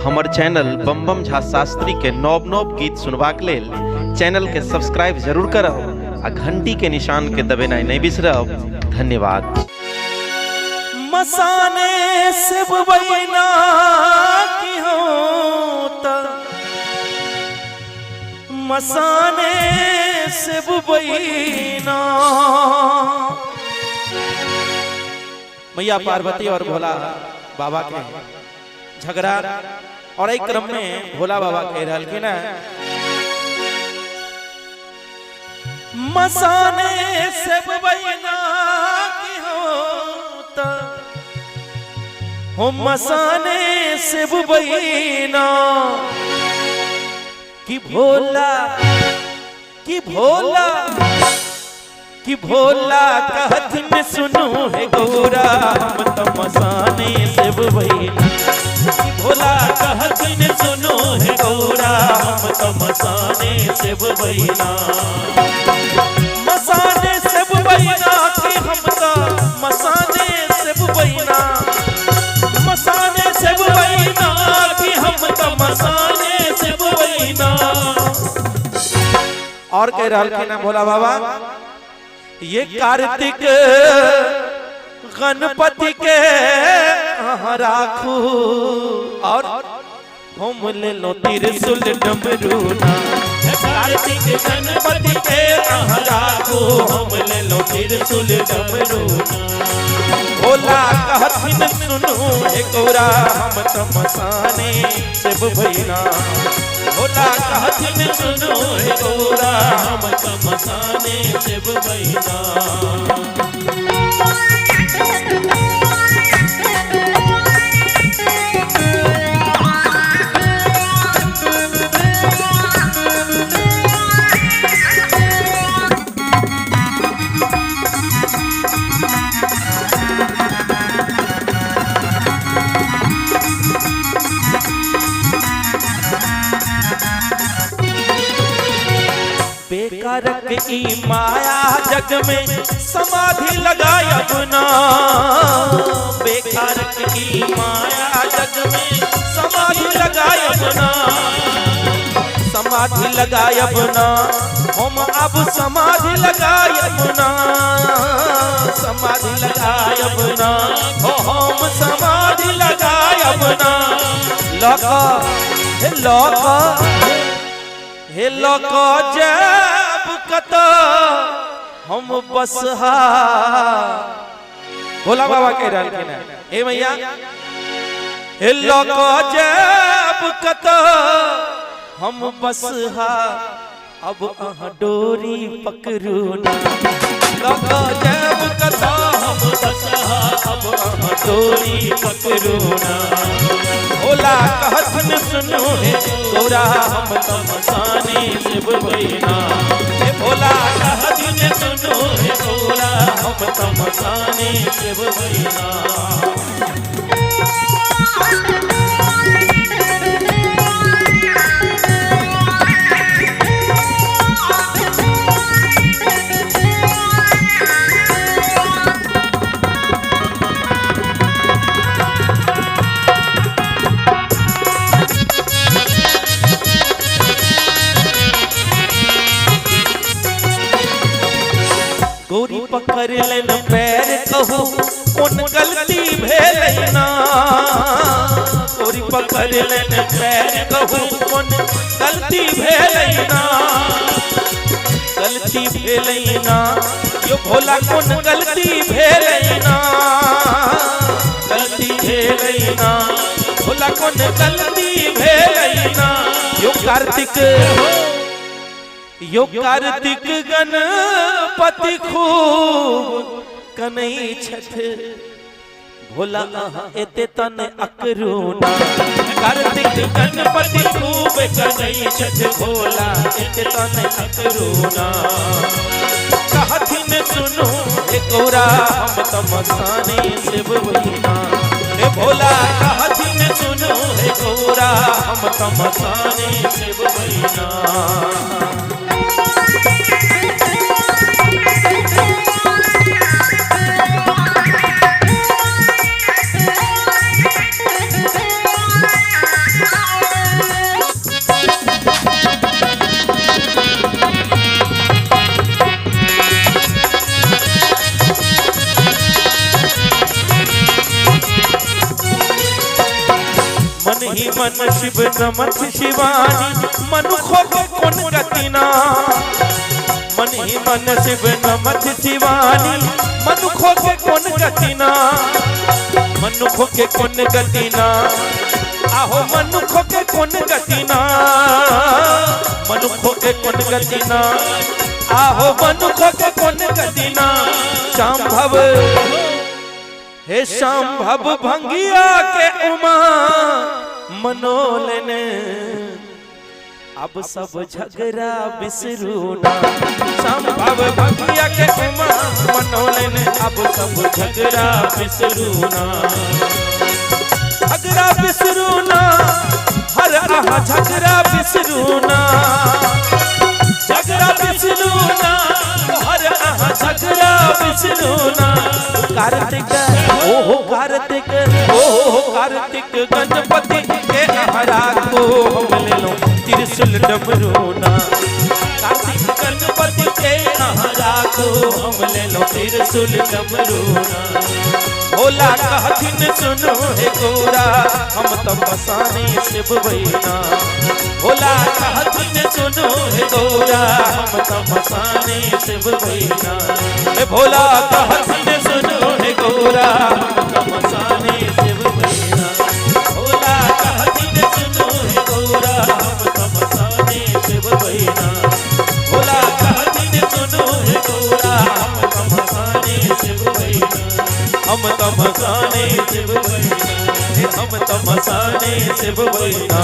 हमर चैनल बम बम झा शास्त्री के नव नव गीत सुनबाक लेल चैनल के सब्सक्राइब जरूर करब आ घंटी के निशान के दबेनाइ नहीं बिसरब। धन्यवाद। मसाने से बुबैना की होता, मसाने से बुबैना। मैया पार्वती और भोला बाबा के झगड़ा और एक क्रम में भोला बाबा कह रहा कि ना, मसाने से बुबैना की होता हो, मसाने से बुबैना कि भोला कि भोला कि भोला कहत में सुनो है गौरा, हम तो मसाने से बुबैना। कि भोला कहत में सुनो है गौरा, हम तो मसाने से बुबैना। मसाने से बुबैना कि हम तो मसाने से बुबैना। मसाने से बुबैना कि हम तो मसाने से बुबैना। और कह रहा कि ना भोला बाबा, ये कार्तिक गणपति के राखू और हम ले लो त्रिशूल डमरूना। कार्तिक गणपति के राखू हम ले लो त्रिशूल डमरूना। भोला कहथिन सुनो हे गौरा, हम तो मसाने से बुबैना। भोला कहथिन सुनो हे गौरा, हम तो मसाने से बुबैना। बेकारक ई माया जग में समाधि लगाय अपना। बेकारक ई माया जग में समाधि लगाय अपना। समाधि लगाय अपना, हम अब समाधि लगाय अपना। समाधि लगाय अपना, हम समाधि लगाय अपना। लका हे लका हे लोक जब कत हम बसहा। भोला बाबा कह रहा है ना, ए मैया हे लोक जब कत हम बसहा, अब अहाँ डोरी पकड़ू ना। लोक जब कत हम बसहा, अब अहाँ डोरी पकड़ू ना। भोला कहथन सुनो हे गौरा, हम तो मसाने से बुबैना। हे भोला कहथन सुनो हे गौरा, हम तो मसाने से बुबैना। गौरी पकड़ लेन पैर कहू कौन गलती भेलैना। गौरी पकड़ लेन पैर कहू कौन गलती भेलैना। गलती भेलैना यो भोला कौन गलती भेलैना। गलती भेलैना भोला कौन गलती भेलैना। यो कार्तिक गणपति खूब कनई छठ। भोला अहाँ एते तन अकरूना। कार्तिक गणपति खूब कनई छठ। भोला एते तन अकरूना। कहथिन सुनो हे गौरा, हम तो मसाने से बुबैना। हे भोला कहथिन सुनो हे गौरा, हम तो मसाने से बुबैना। ही मन शिव नमथ शिवानी मनुखों के कौन गतिना मन ही मन शिव नमथ शिवानी मनुखों के कौन गतिना मनुखों के कौन गतिना आहो मनुखों के कौन गतिना मनुखों के कौन गतिना आहो मनुखों के कौन गतिना शांभव हे शांभव भंगिया के उमा मनोलने अब सब झगड़ा बिसरूना शांभव भंगिया के उमा मनोलने अब सब झगड़ा बिसरूना झगड़ा बिसरूना हर आहा झगड़ा बिसरूना झगड़ा बिसरूना हर आहा झगड़ा बिसरूना कार्तिक ओ कार्तिक गणपति के हरा को हम ले लो त्रिशूल डमरूना कार्तिक गणपति के हरा को हम ले लो त्रिशूल डमरूना भोला कहथिन सुनो हे गौरा हम तो बसाने शिव बैना भोला कहथिन सुनो हे गौरा हम तो बसाने शिव बैना हे भोला कहथिन सुनो हे गौरा हम तो बसाने शिव बैना भोला कहथिन सुनो हे गौरा हम तो बसाने शिव बैना भोला कहथिन सुनो हे गौरा हम तो बसाने शिव बैना हम तो मसाने शिव बैना हम तो मसाने शिव बैना।